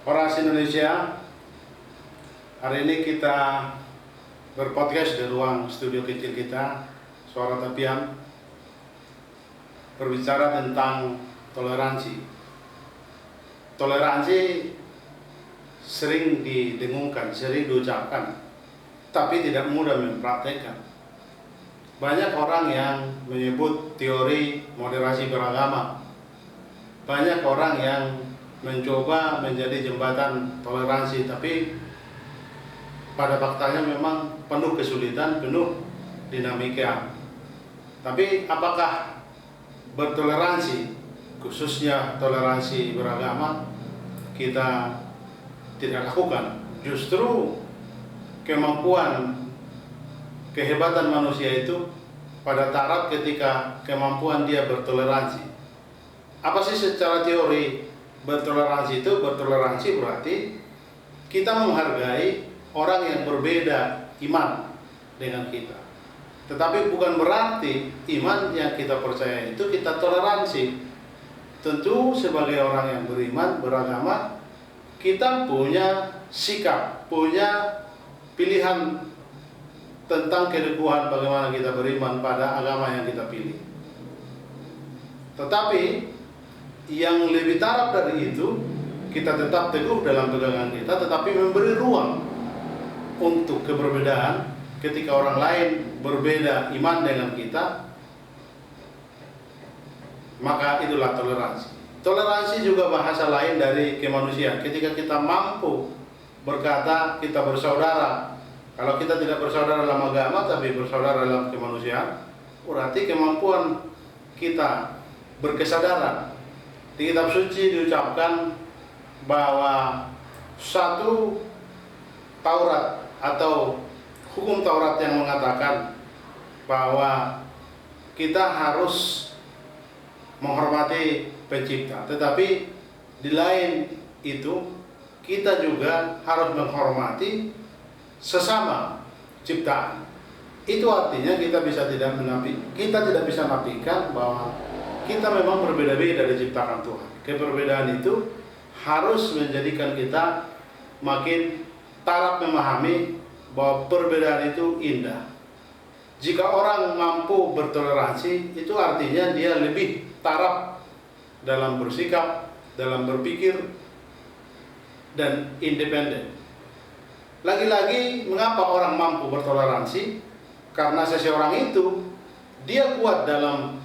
Horas Indonesia. Hari ini kita berpodcast di ruang studio kecil kita, Suara Tapian, berbicara tentang toleransi. Toleransi sering didengungkan, sering diucapkan, tapi tidak mudah mempraktekkan. Banyak orang yang menyebut teori moderasi beragama. Banyak orang yang mencoba menjadi jembatan toleransi, tapi pada faktanya memang penuh kesulitan, penuh dinamika. Tapi apakah bertoleransi, khususnya toleransi beragama, kita tidak lakukan? Justru kemampuan, kehebatan manusia itu pada taraf ketika kemampuan dia bertoleransi. Apa sih secara teori bertoleransi itu? Bertoleransi berarti kita menghargai orang yang berbeda iman dengan kita. Tetapi bukan berarti iman yang kita percaya itu kita toleransi. Tentu sebagai orang yang beriman, beragama, kita punya sikap, punya pilihan tentang keteguhan bagaimana kita beriman pada agama yang kita pilih. Tetapi yang lebih taraf dari itu, kita tetap teguh dalam pegangan kita, tetapi memberi ruang untuk keberbedaan. Ketika orang lain berbeda iman dengan kita, maka itulah toleransi. Toleransi juga bahasa lain dari kemanusiaan. Ketika kita mampu berkata kita bersaudara, kalau kita tidak bersaudara dalam agama tapi bersaudara dalam kemanusiaan, berarti kemampuan kita berkesadaran. Di kitab suci diucapkan bahwa satu Taurat atau hukum Taurat yang mengatakan bahwa kita harus menghormati pencipta, tetapi di lain itu kita juga harus menghormati sesama ciptaan. Itu artinya kita tidak bisa menafikan bahwa kita memang berbeda-beda diciptakan Tuhan. Keberbedaan itu harus menjadikan kita makin taraf memahami bahwa perbedaan itu indah. Jika orang mampu bertoleransi, itu artinya dia lebih taraf dalam bersikap, dalam berpikir, dan independen. Lagi-lagi, mengapa orang mampu bertoleransi? Karena seseorang itu, dia kuat dalam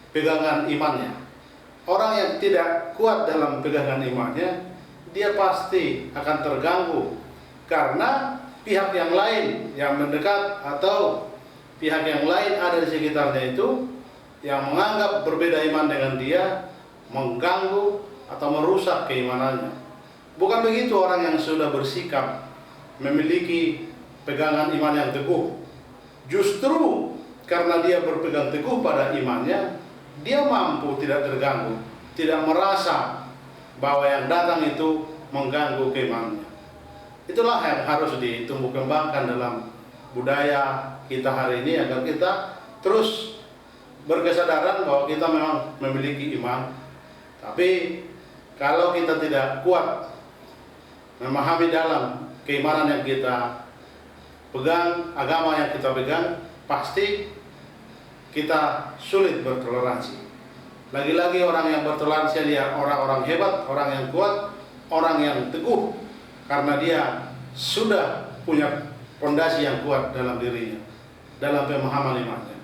pegangan imannya. Orang yang tidak kuat dalam pegangan imannya, dia pasti akan terganggu karena pihak yang lain yang mendekat atau pihak yang lain ada di sekitarnya itu yang menganggap berbeda iman dengan dia, mengganggu atau merusak keimanannya. Bukan begitu orang yang sudah bersikap memiliki pegangan iman yang teguh. Justru karena dia berpegang teguh pada imannya, dia mampu tidak terganggu, tidak merasa bahwa yang datang itu mengganggu keimanannya. Itulah yang harus ditumbuh kembangkan dalam budaya kita hari ini, agar kita terus berkesadaran bahwa kita memang memiliki iman. Tapi kalau kita tidak kuat memahami dalam keimanan yang kita pegang, agama yang kita pegang, pasti kita sulit bertoleransi. Lagi-lagi orang yang bertoleransi dia orang-orang hebat, orang yang kuat, orang yang teguh, karena dia sudah punya fondasi yang kuat dalam dirinya, dalam pemahaman imannya.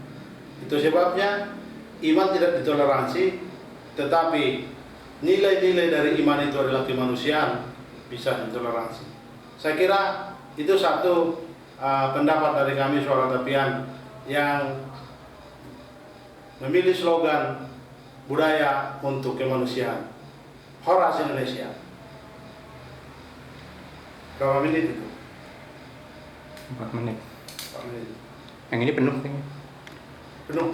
Itu sebabnya iman tidak ditoleransi, tetapi nilai-nilai dari iman itu adalah kemanusiaan, bisa ditoleransi. Saya kira itu satu pendapat dari kami Suara Tapian yang memilih slogan budaya untuk kemanusiaan. Horas Indonesia. Berapa menit itu? 4 menit. 4 menit. Yang ini penuh kayaknya. Penuh.